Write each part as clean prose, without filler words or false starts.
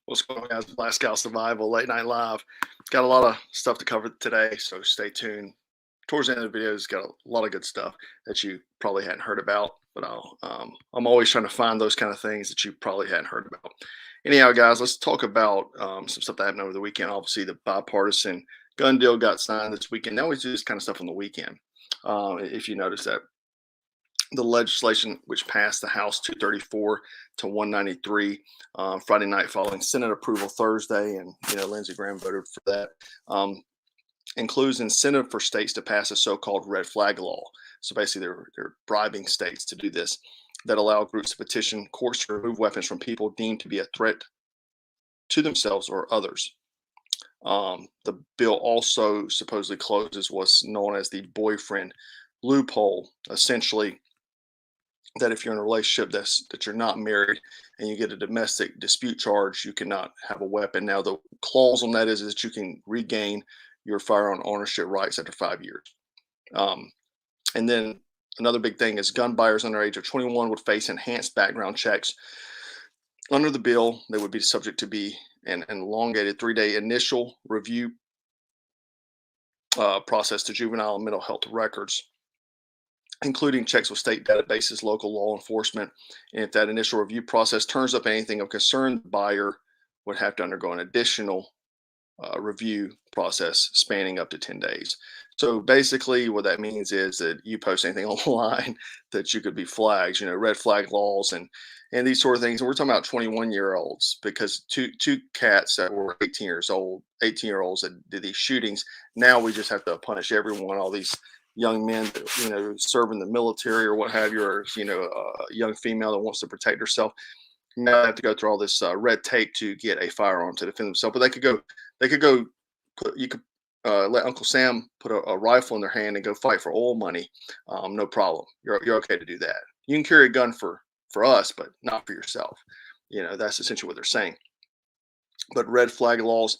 What's going on, guys? Black Scout Survival, Late Night Live. Got a lot of stuff to cover today, so stay tuned. Towards the end of the video, it's got a lot of good stuff that you probably hadn't heard about, but I'm always trying to find those kind of things that you probably hadn't heard about. Anyhow, guys, let's talk about some stuff that happened over the weekend. Obviously, the bipartisan gun deal got signed this weekend. Now we do this kind of stuff on the weekend. If you notice that the legislation which passed the House 234 to 193 Friday night following Senate approval Thursday, and Lindsey Graham voted for that. Includes incentive for states to pass a so-called red flag law. So basically, they're bribing states to do this, that allow groups to petition courts to remove weapons from people deemed to be a threat to themselves or others. The bill also supposedly closes what's known as the boyfriend loophole, essentially that if you're in a relationship that you're not married and you get a domestic dispute charge, you cannot have a weapon. Now, the clause on that is that you can regain your firearm ownership rights after 5 years. And then another big thing is gun buyers under age of 21 would face enhanced background checks. Under the bill, they would be subject to be an elongated 3-day initial review process to juvenile and mental health records, including checks with state databases, local law enforcement. And if that initial review process turns up anything of concern, the buyer would have to undergo an additional review process spanning up to 10 days. So basically what that means is that you post anything online that you could be flagged, red flag laws and these sort of things. And we're talking about 21-year-olds, because two cats that were 18-year-olds that did these shootings. Now we just have to punish everyone, all these young men that, serve in the military or what have you, or a young female that wants to protect herself. Now they have to go through all this red tape to get a firearm to defend themselves. But you could let Uncle Sam put a rifle in their hand and go fight for oil money. No problem. You're okay to do that. You can carry a gun for us, but not for yourself. That's essentially what they're saying. But red flag laws,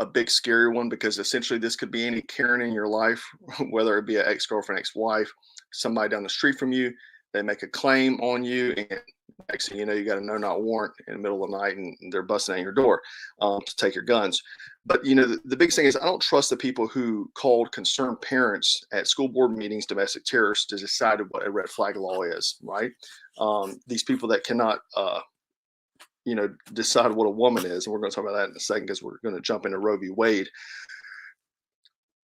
a big scary one, because essentially this could be any Karen in your life, whether it be an ex-girlfriend, ex-wife, somebody down the street from you. They make a claim on you, and next thing you know, you got a no-knock warrant in the middle of the night, and they're busting at your door to take your guns. But the big thing is, I don't trust the people who called concerned parents at school board meetings domestic terrorists to decide what a red flag law is, right? These people that cannot decide what a woman is. And we're going to talk about that in a second, because we're going to jump into Roe v. Wade.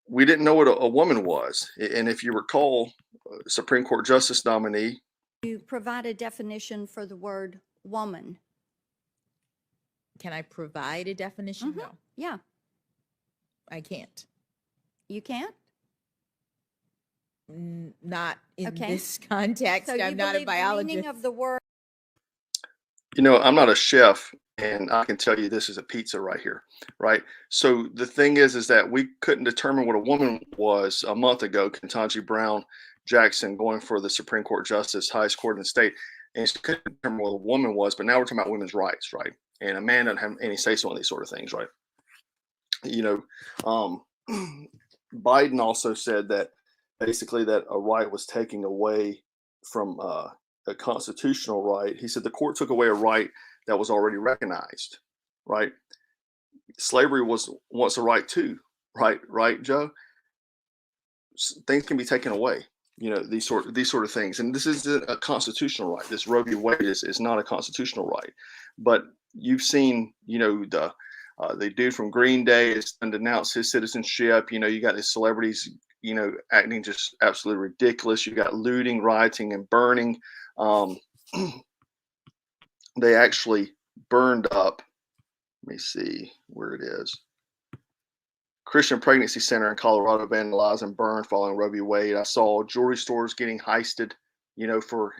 We didn't know what a woman was. And if you recall, Supreme Court Justice nominee. You provide a definition for the word woman. Can I provide a definition? Mm-hmm. No. Yeah. I can't. You can't? Not in Okay. this context. So I'm not a biologist. The meaning of the word. I'm not a chef, and I can tell you this is a pizza right here, right? So the thing is that we couldn't determine what a woman was a month ago. Ketanji Brown Jackson going for the Supreme Court Justice, highest court in the state, and she couldn't determine what a woman was. But now we're talking about women's rights, right? And a man doesn't have any say-so on these sort of things, right? Biden also said that basically that a right was taken away from a constitutional right. He said the court took away a right that was already recognized, right? Slavery was once a right too, right, Joe? Things can be taken away, these sort of things. And this is a constitutional right. This Roe v. Wade is not a constitutional right. But you've seen, the dude from Green Day has denounced his citizenship. You got these celebrities, acting just absolutely ridiculous. You got looting, rioting, and burning. They actually burned up, let me see where it is, Christian Pregnancy Center in Colorado, vandalized and burned following Roe v. Wade. I saw jewelry stores getting heisted, for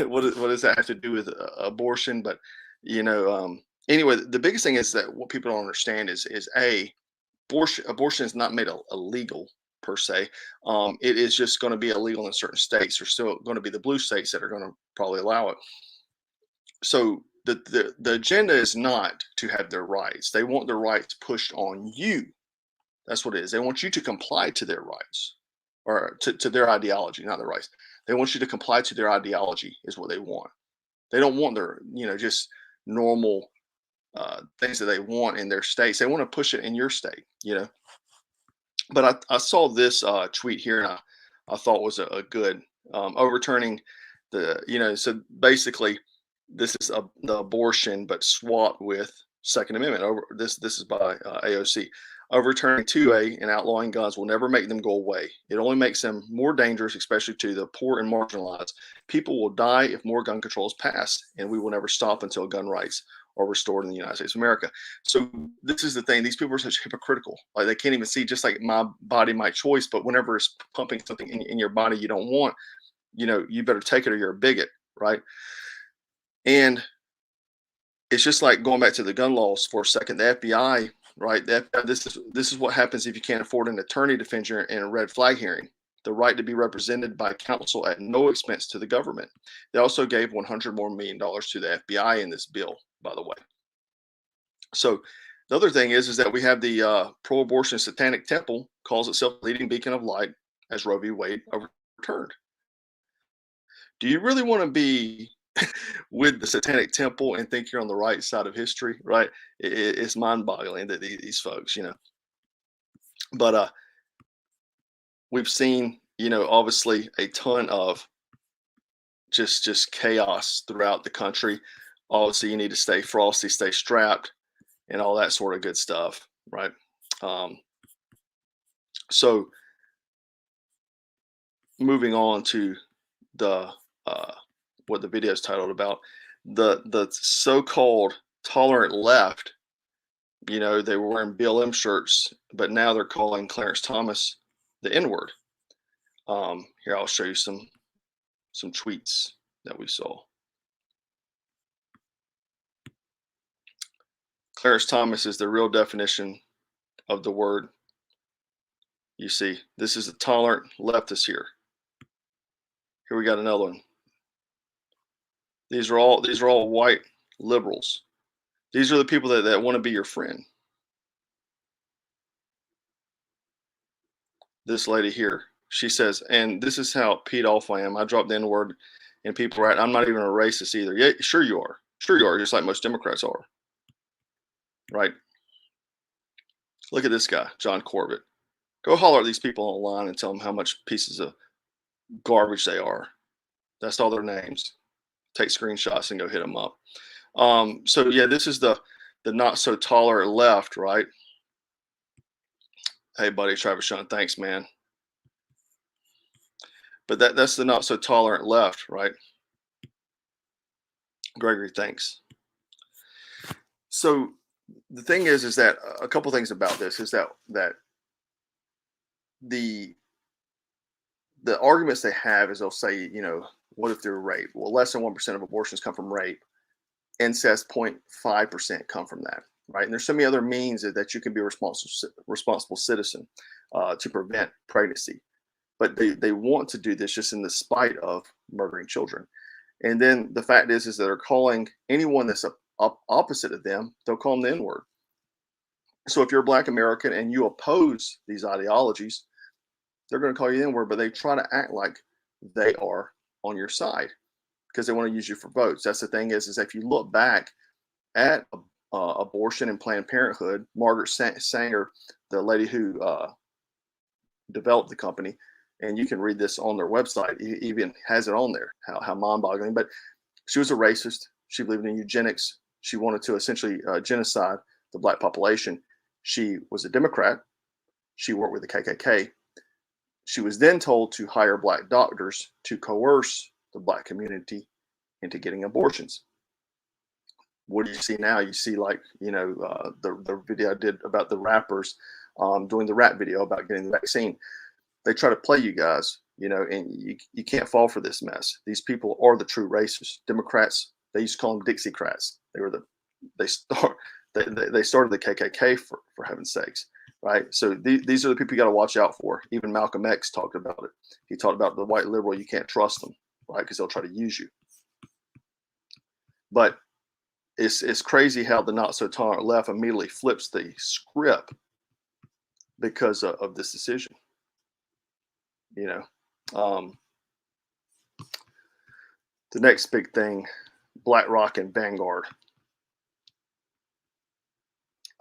what does that have to do with abortion? But anyway, the biggest thing is that what people don't understand is abortion is not made illegal per se. It is just going to be illegal in certain states. There's still going to be the blue states that are going to probably allow it. So the agenda is not to have their rights. They want their rights pushed on you. That's what it is. They want you to comply to their rights, or to their ideology, not their rights. They want you to comply to their ideology is what they want. They don't want their, just normal things that they want in their states. They want to push it in your state, But I saw this tweet here, and I thought was a good overturning so basically this is the abortion, but swapped with Second Amendment. This is by AOC. Overturning 2A and outlawing guns will never make them go away. It only makes them more dangerous, especially to the poor and marginalized. People will die if more gun control is passed, and we will never stop until gun rights are restored in the United States of America. So this is the thing. These people are such hypocritical. Like, they can't even see, just like my body, my choice. But whenever it's pumping something in your body you don't want, you better take it or you're a bigot, right? And it's just like going back to the gun laws for a second. The FBI, right? This is what happens if you can't afford an attorney to defend you in a red flag hearing. The right to be represented by counsel at no expense to the government. They also gave $100 million more to the FBI in this bill, by the way. So the other thing is that we have the pro-abortion Satanic Temple calls itself leading beacon of light as Roe v. Wade overturned. Do you really want to be with the Satanic Temple and think you're on the right side of history, right? It's mind-boggling that these folks, But we've seen, obviously a ton of just chaos throughout the country. Obviously, you need to stay frosty, stay strapped, and all that sort of good stuff, right? So moving on to the what the video is titled about, the so-called tolerant left. They were wearing BLM shirts, but now they're calling Clarence Thomas the N-word. Here, I'll show you some tweets that we saw. Clarence Thomas is the real definition of the word. You see, this is a tolerant leftist here. Here we got another one. These are all white liberals. These are the people that want to be your friend. This lady here, she says, and this is how peed off I am. I dropped the N-word, and people are, I'm not even a racist either. Yeah, sure you are. Sure you are, just like most Democrats are. Right? Look at this guy, John Corbett. Go holler at these people online and tell them how much pieces of garbage they are. That's all their names. Take screenshots and go hit them up. So yeah, this is the not so tolerant left, right? Hey, buddy, Travis Sean, thanks, man. But that's the not so tolerant left, right? Gregory, thanks. So the thing is that a couple things about this is that the arguments they have is they'll say, what if they're rape? Well, less than 1% of abortions come from rape. Incest, 0.5% come from that, right? And there's so many other means that you can be a responsible citizen to prevent pregnancy. But they want to do this just in the spite of murdering children. And then the fact is that they're calling anyone that's opposite of them, they'll call them the N-word. So if you're a Black American and you oppose these ideologies, they're going to call you the N-word, but they try to act like they are on your side because they want to use you for votes. That's the thing is if you look back at abortion and Planned Parenthood, Margaret Sanger, the lady who developed the company, and you can read this on their website, even has it on there, how mind-boggling. But she was a racist. She believed in eugenics. She wanted to essentially genocide the Black population. She was a Democrat. She worked with the KKK. She was then told to hire Black doctors to coerce the Black community into getting abortions. What do you see now? You see, like, the video I did about the rappers doing the rap video about getting the vaccine. They try to play you guys, and you can't fall for this mess. These people are the true racists. Democrats, they used to call them Dixiecrats. They started the KKK for heaven's sakes, right? So these are the people you got to watch out for. Even Malcolm X talked about it. He talked about the white liberal. You can't trust them, right? Because they'll try to use you. But it's crazy how the not so tolerant left immediately flips the script because of this decision. The next big thing, BlackRock and Vanguard.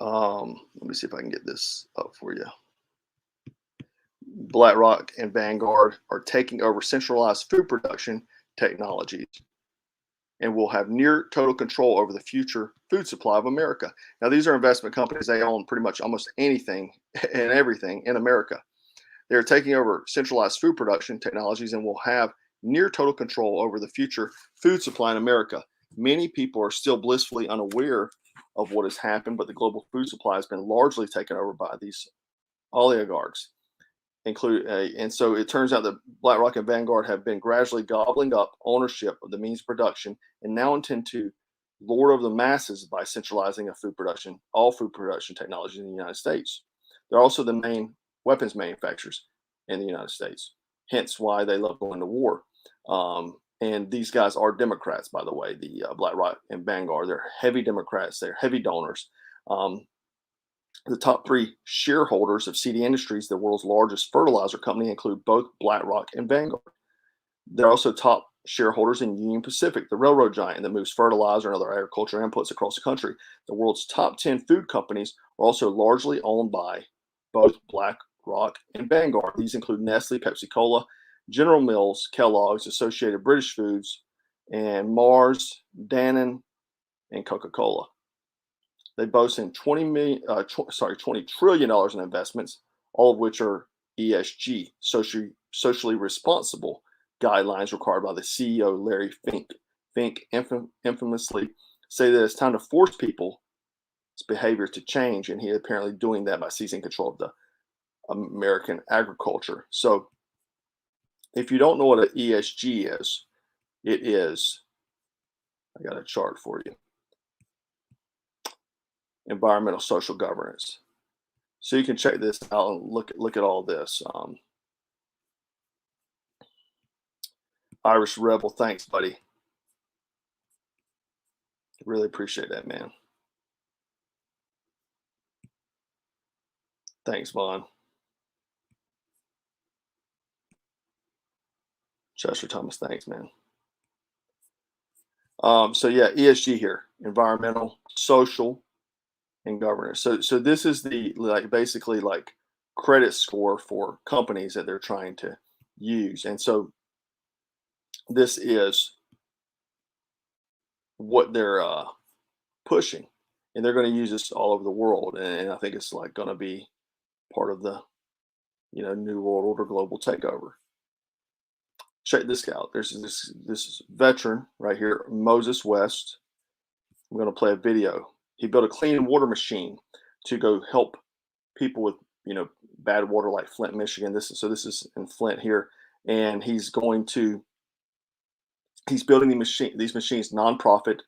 Let me see if I can get this up for you. BlackRock and Vanguard are taking over centralized food production technologies and will have near total control over the future food supply of America. Now, these are investment companies. They own pretty much almost anything and everything in America. They're taking over centralized food production technologies and will have near total control over the future food supply in America. Many people are still blissfully unaware of what has happened, but the global food supply has been largely taken over by these oligarchs. And so it turns out that BlackRock and Vanguard have been gradually gobbling up ownership of the means of production and now intend to lord over the masses by centralizing all food production technologies in the United States. They're also the main weapons manufacturers in the United States, hence why they love going to war. And these guys are Democrats, by the way, the BlackRock and Vanguard. They're heavy Democrats. They're heavy donors. The top three shareholders of CD Industries, the world's largest fertilizer company, include both BlackRock and Vanguard. They're also top shareholders in Union Pacific, the railroad giant that moves fertilizer and other agricultural inputs across the country. The world's top 10 food companies are also largely owned by both BlackRock and Vanguard. These include Nestle, Pepsi-Cola, General Mills, Kellogg's, Associated British Foods, and Mars, Danone, and Coca-Cola. They boast in $20 trillion in investments, all of which are ESG, socially responsible guidelines required by the CEO, Larry Fink. Fink infamously said that it's time to force people's behavior to change, and he is apparently doing that by seizing control of the American agriculture. So if you don't know what an ESG is, it is, I got a chart for you. Environmental social governance. So you can check this out and look at all this. Irish Rebel, thanks, buddy. Really appreciate that, man. Thanks, Vaughn. Chester Thomas, thanks, man. So yeah, ESG here, environmental, social, and governance. So this is the basically credit score for companies that they're trying to use. And so this is what they're pushing, and they're going to use this all over the world. And I think it's going to be part of the New World Order global takeover. Check this out. There's this veteran right here, Moses West. I'm going to play a video. He built a clean water machine to go help people with bad water, like Flint, Michigan. This is in Flint here, and he's building these machines nonprofit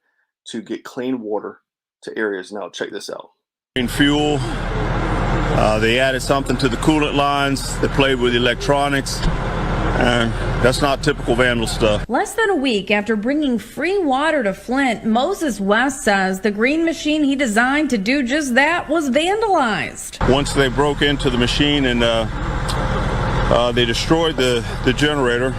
to get clean water to areas. Now check this out. Fuel. They added something to the coolant lines. They played with electronics. And that's not typical Vandal stuff. Less than a week after bringing free water to Flint, Moses West says the green machine he designed to do just that was vandalized. Once they broke into the machine and they destroyed the generator,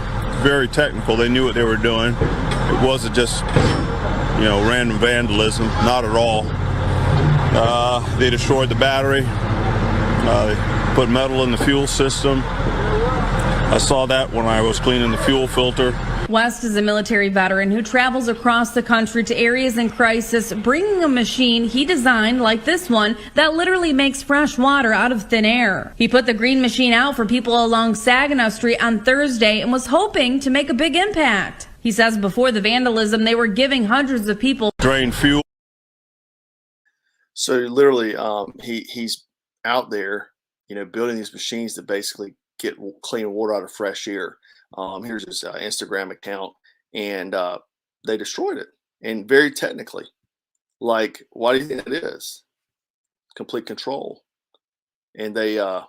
very technical. They knew what they were doing. It wasn't just, random vandalism, not at all. They destroyed the battery. They put metal in the fuel system. I saw that when I was cleaning the fuel filter. West is a military veteran who travels across the country to areas in crisis, bringing a machine he designed like this one that literally makes fresh water out of thin air. He put the green machine out for people along Saginaw Street on Thursday and was hoping to make a big impact. He says before the vandalism, they were giving hundreds of people drain fuel. So literally, he's out there, building these machines to basically get clean water out of fresh air. Here's his Instagram account, and they destroyed it, and very technically. Why do you think that is? Complete control. And they, you're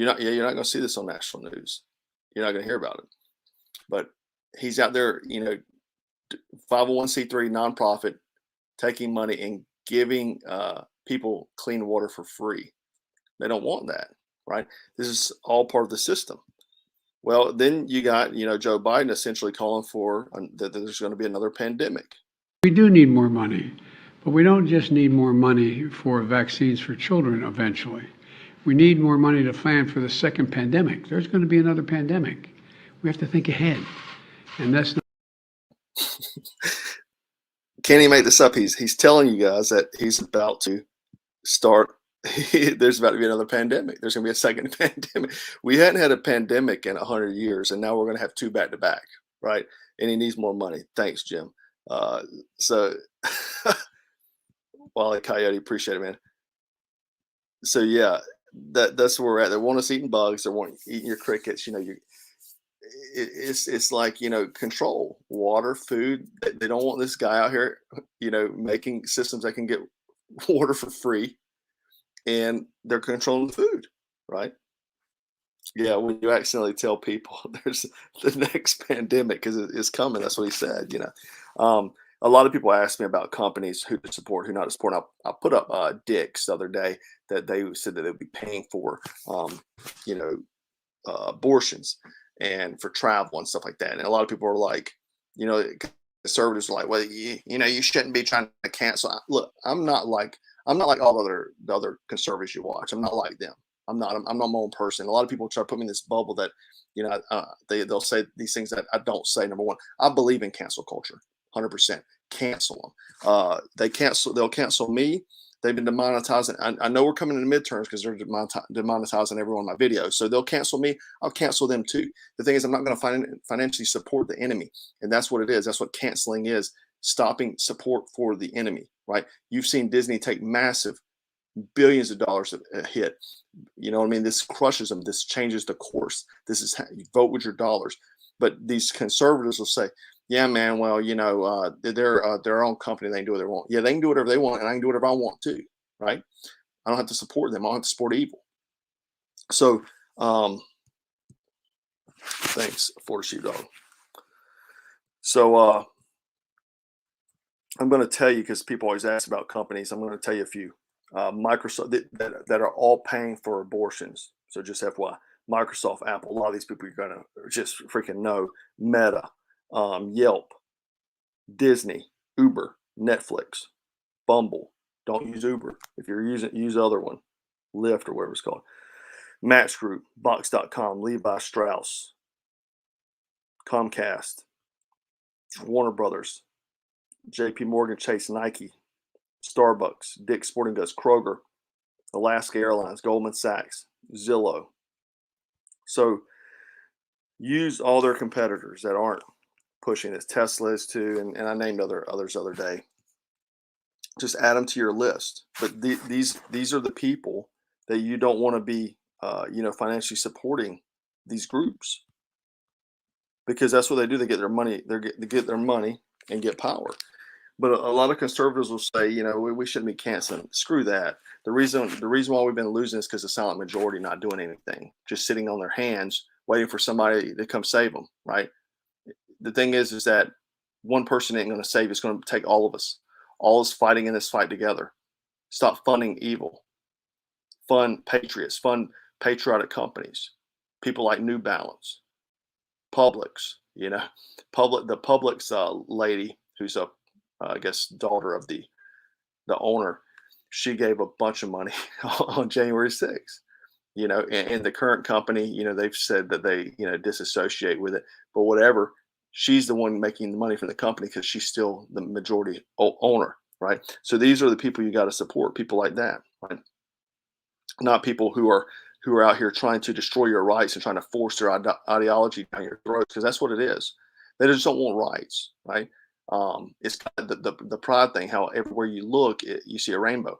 not going to see this on national news. You're not going to hear about it. But he's out there, 501c3 nonprofit, taking money and giving people clean water for free. They don't want that. Right. This is all part of the system. Well, then you got, Joe Biden essentially calling for that there's going to be another pandemic. We do need more money, But we don't just need more money for vaccines for children eventually. We need more money to plan for the second pandemic. There's going to be another pandemic. We have to think ahead. And that's not. Can't he make this up? He's telling you guys that he's about to start. There's about to be another pandemic. There's going to be a second pandemic. We hadn't had a pandemic in 100 years, and now we're going to have two back to back, right? And he needs more money. Thanks, Jim. So, Wally Coyote, appreciate it, man. So yeah, that's where we're at. They want us eating bugs. They want eating your crickets. You know, it's like, you know, control, water, food. They don't want this guy out here, you know, making systems that can get water for free, and they're controlling the food, right? Yeah, when you accidentally tell people there's the next pandemic because it's coming, that's what he said. You know, a lot of people ask me about companies who to support, who not to support. I put up Dick's the other day that they said that they would be paying for, you know, abortions and for travel and stuff like that. And a lot of people are like, you know, conservatives are like, well, you know, you shouldn't be trying to cancel. Look, I'm not like all the other conservatives you watch. I'm not like them. I'm not my own person. A lot of people try to put me in this bubble that, you know, they'll say these things that I don't say. Number one, I believe in cancel culture, 100%. Cancel them. They'll cancel me. They've been demonetizing. I know we're coming into midterms because they're demonetizing every one of my videos. So they'll cancel me. I'll cancel them too. The thing is, I'm not going to financially support the enemy. And that's what it is. That's what canceling is. Stopping support for the enemy, right? You've seen Disney take massive billions of dollars a hit. You know what I mean? This crushes them. This changes the course. This is how you vote with your dollars. But these conservatives will say, yeah, man, well, you know, they're their own company. They can do what they want. Yeah, they can do whatever they want, and I can do whatever I want too, right? I don't have to support them. I don't have to support evil. So, thanks, Florida Sheepdog. So, I'm going to tell you, because people always ask about companies, I'm going to tell you a few. Microsoft that are all paying for abortions. So just FYI, Microsoft, Apple, a lot of these people you're going to just freaking know. Meta, Yelp, Disney, Uber, Netflix, Bumble. Don't use Uber. If you're using, use the other one, Lyft or whatever it's called. Match Group, Box.com, Levi Strauss, Comcast, Warner Brothers, JP Morgan Chase, Nike, Starbucks, Dick's Sporting Goods, Kroger, Alaska Airlines, Goldman Sachs, Zillow. So use all their competitors that aren't pushing this. Tesla is too, and I named others the other day. Just add them to your list. But these are the people that you don't want to be, you know, financially supporting these groups, because that's what they do. They get their money. They get their money and get power. But a lot of conservatives will say, you know, we shouldn't be canceling. Screw that. The reason why we've been losing is because the silent majority not doing anything, just sitting on their hands, waiting for somebody to come save them, right? The thing is that one person ain't going to save. It's going to take all of us. All is fighting in this fight together. Stop funding evil. Fund patriots. Fund patriotic companies. People like New Balance, Publix. You know, the Publix lady who's a I guess daughter of the owner, she gave a bunch of money on January 6th, you know, and the current company, you know, they've said that they, you know, disassociate with it, but whatever, she's the one making the money from the company because she's still the majority owner, right? So these are the people you got to support, people like that, right? Not people who are out here trying to destroy your rights and trying to force their ideology down your throat, because that's what it is. They just don't want rights, right? It's kind of the pride thing, how everywhere you look, you see a rainbow.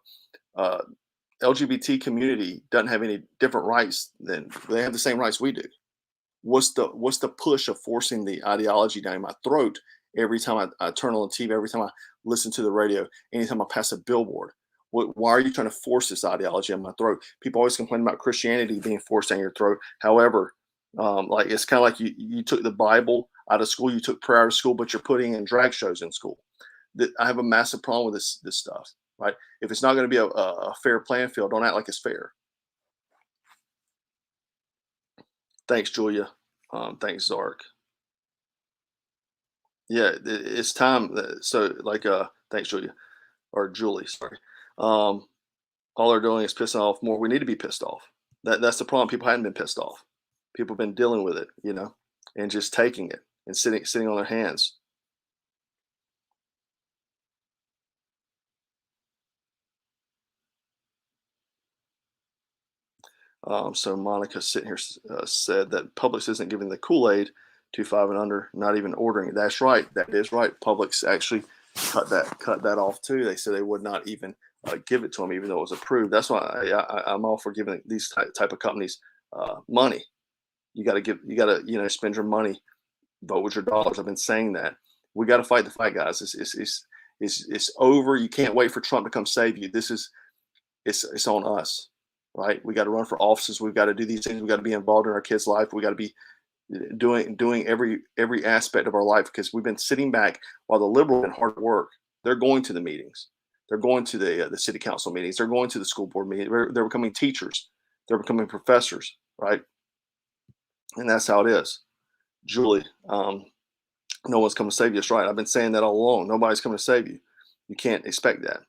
LGBT community doesn't have any different rights than they have the same rights we do. What's the push of forcing the ideology down my throat every time I turn on the TV, every time I listen to the radio, anytime I pass a billboard? Why are you trying to force this ideology on my throat? People always complain about Christianity being forced down your throat. However, like it's kind of like you took the Bible out of school, you took prayer out of school, but you're putting in drag shows in school. I have a massive problem with this stuff, right? If it's not going to be a fair playing field, don't act like it's fair. Thanks, Julia. Thanks, Zark. Yeah, it's time. So, like, thanks, Julia. or Julie, sorry. All they're doing is pissing off more. We need to be pissed off. That's the problem. People hadn't been pissed off. People have been dealing with it, and just taking it and sitting on their hands. So Monica sitting here said that Publix isn't giving the Kool-Aid to 5 and under, not even ordering it. That's right. That is right. Publix actually cut that off too. They said they would not even give it to them, even though it was approved. That's why I'm all for giving these type of companies money. You got to spend your money, vote with your dollars. I've been saying that. We got to fight the fight, guys. It's over. You can't wait for Trump to come save you. It's on us. Right? We got to run for offices. We've got to do these things. We got to be involved in our kids' life. We got to be doing every aspect of our life, because we've been sitting back while the liberals been hard at work. They're going to the meetings. They're going to the city council meetings. They're going to the school board meetings. They're becoming teachers. They're becoming professors. Right? And that's how it is. Julie, no one's coming to save you. That's right. I've been saying that all along. Nobody's coming to save you. You can't expect that.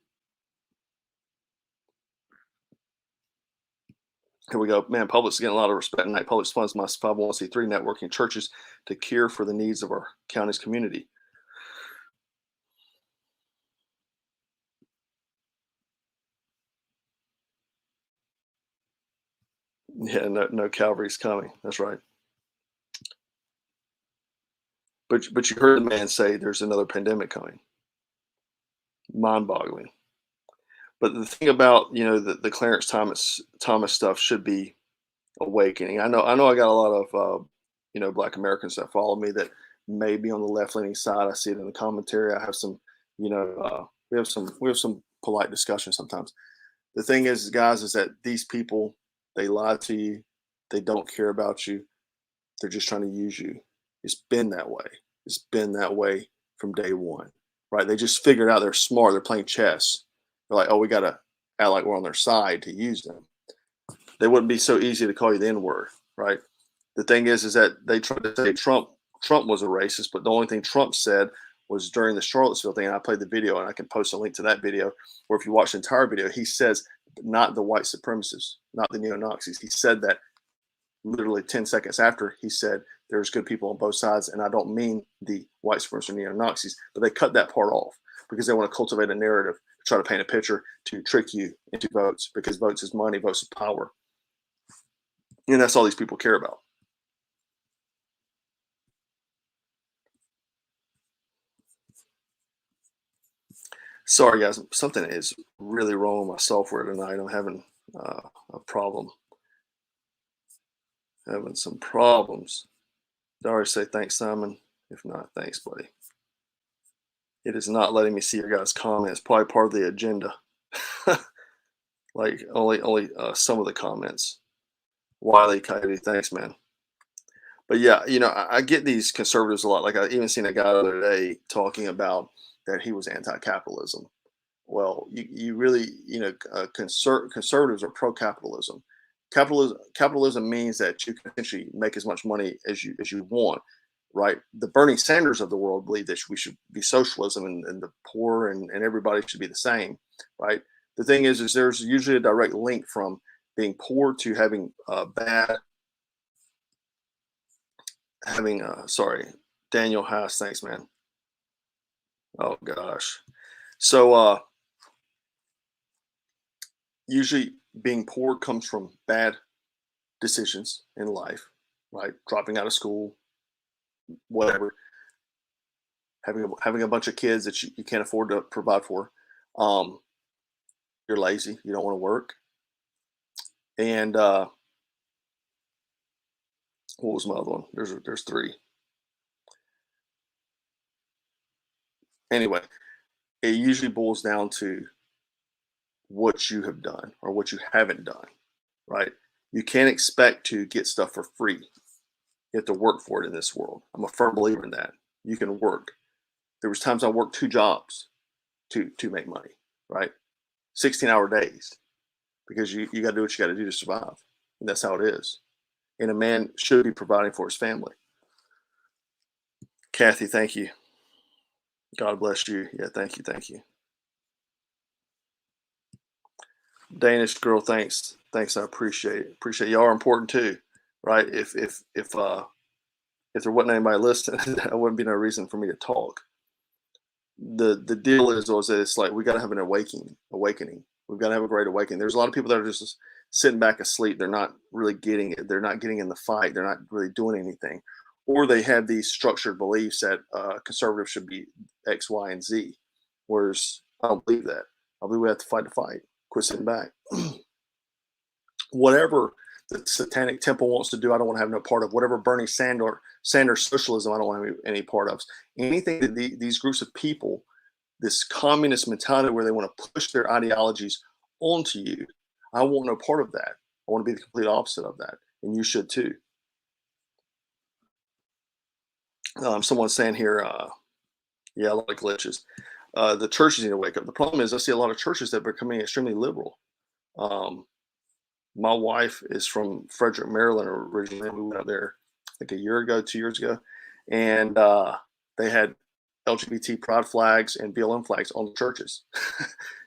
Here we go. Man, Publix is getting a lot of respect tonight. Publix funds my 501c3 networking churches to care for the needs of our county's community. Yeah, no Calvary's coming. That's right. But you heard the man say there's another pandemic coming. Mind-boggling. But the thing about the Clarence Thomas stuff should be awakening. I know I got a lot of Black Americans that follow me that may be on the left-leaning side. I see it in the commentary. I have some we have some polite discussion sometimes. The thing is, guys, is that these people, they lie to you. They don't care about you. They're just trying to use you. It's been that way. It's been that way from day one, right? They just figured out they're smart. They're playing chess. They're like, oh, we got to act like we're on their side to use them. They wouldn't be so easy to call you the N-word, right? The thing is that they tried to say Trump was a racist, but the only thing Trump said was during the Charlottesville thing, and I played the video, and I can post a link to that video, where if you watch the entire video, he says, not the white supremacists, not the neo-Nazis. He said that literally 10 seconds after. He said, there's good people on both sides, and I don't mean the white supremacists or neo-Nazis, but they cut that part off because they want to cultivate a narrative, to try to paint a picture to trick you into votes, because votes is money, votes is power. And that's all these people care about. Sorry, guys. Something is really wrong with my software tonight. I'm having a problem. Having some problems. Did I already say thanks, Simon? If not, thanks, buddy. It is not letting me see your guys' comments. Probably part of the agenda. Like only some of the comments. Wiley Coyote, thanks, man. But yeah, I get these conservatives a lot. Like I even seen a guy the other day talking about that he was anti-capitalism. Well, you really, conservatives are pro-capitalism. Capitalism means that you can essentially make as much money as you want, right? The Bernie Sanders of the world believe that we should be socialism, and the poor and everybody should be the same, right? The thing is there's usually a direct link from being poor to having Daniel Haas, thanks, man. Oh gosh. So usually being poor comes from bad decisions in life, right? Dropping out of school, whatever. Having a bunch of kids that you can't afford to provide for. You're lazy, you don't want to work. And what was my other one? There's three. Anyway, it usually boils down to what you have done or what you haven't done, right? You can't expect to get stuff for free. You have to work for it in this world. I'm a firm believer in that. You can work. There was times I worked 2 jobs to make money, right? 16-hour days, because you got to do what you got to do to survive. And that's how it is. And a man should be providing for his family. Kathy, thank you. God bless you. Yeah, thank you. Danish girl, thanks. I appreciate it. Y'all are important too, right? If there wasn't anybody listening, that wouldn't be no reason for me to talk. The deal is that it's like we got to have an awakening. We've got to have a great awakening. There's a lot of people that are just sitting back asleep. They're not really getting it. They're not getting in the fight. They're not really doing anything, or they have these structured beliefs that conservatives should be X, Y, and Z. Whereas I don't believe that. I believe we have to fight the fight. Quit sitting back. Whatever the satanic temple wants to do, I don't want to have no part of. Whatever Bernie Sanders socialism, I don't want to have any part of. Anything that these groups of people, this communist mentality where they want to push their ideologies onto you, I want no part of that. I want to be the complete opposite of that, and you should too. Someone's saying here, yeah, a lot of glitches. The churches need to wake up. The problem is I see a lot of churches that are becoming extremely liberal. My wife is from Frederick, Maryland originally. We went up there, I think 2 years ago, and they had LGBT pride flags and BLM flags on the churches.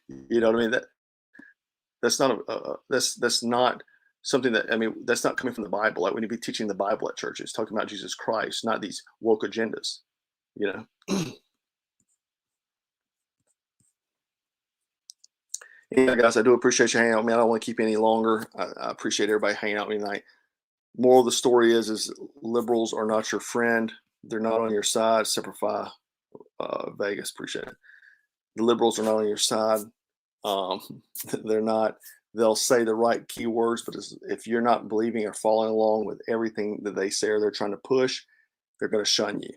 You know what I mean? That's not that's not something that, I mean, that's not coming from the Bible. Like we need to be teaching the Bible at churches, talking about Jesus Christ, not these woke agendas. You know. Yeah, guys, I do appreciate you hanging out with me. I don't want to keep you any longer. I appreciate everybody hanging out with me tonight. Moral of the story is liberals are not your friend. They're not on your side. Simplify Vegas. Appreciate it. The liberals are not on your side. They're not. They'll say the right keywords, but if you're not believing or following along with everything that they say or they're trying to push, they're going to shun you.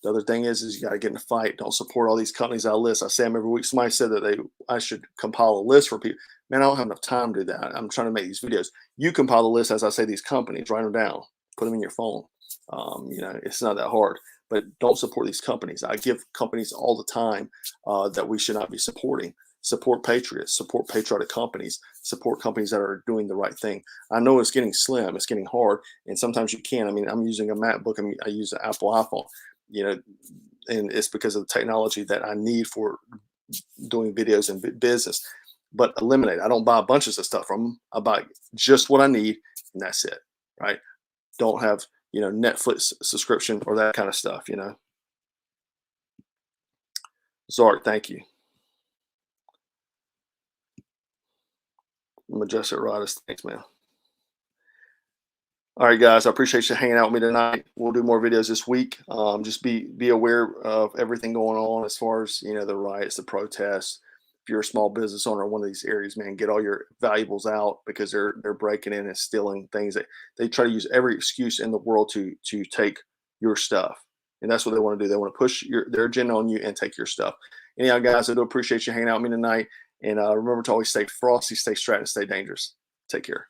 The other thing is you got to get in a fight. Don't support all these companies I list. I say them every week. Somebody said that I should compile a list for people. Man, I don't have enough time to do that. I'm trying to make these videos. You compile a list as I say these companies. Write them down. Put them in your phone. You know, it's not that hard. But don't support these companies. I give companies all the time that we should not be supporting. Support patriots. Support patriotic companies. Support companies that are doing the right thing. I know it's getting slim. It's getting hard. And sometimes you can't. I mean, I'm using a MacBook. I use an Apple iPhone. You know, and it's because of the technology that I need for doing videos and business. But eliminate. I don't buy bunches of stuff from them. I buy just what I need, and that's it. Right? Don't have, you know, Netflix subscription or that kind of stuff. You know. Zark, thank you. Majestic Riders, thanks, man. All right, guys, I appreciate you hanging out with me tonight. We'll do more videos this week. Just be aware of everything going on as far as, you know, the riots, the protests. If you're a small business owner in one of these areas, man, get all your valuables out because they're breaking in and stealing things. They try to use every excuse in the world to take your stuff, and that's what they want to do. They want to push their agenda on you and take your stuff. Anyhow, guys, I do appreciate you hanging out with me tonight. And remember to always stay frosty, stay strapped, and stay dangerous. Take care.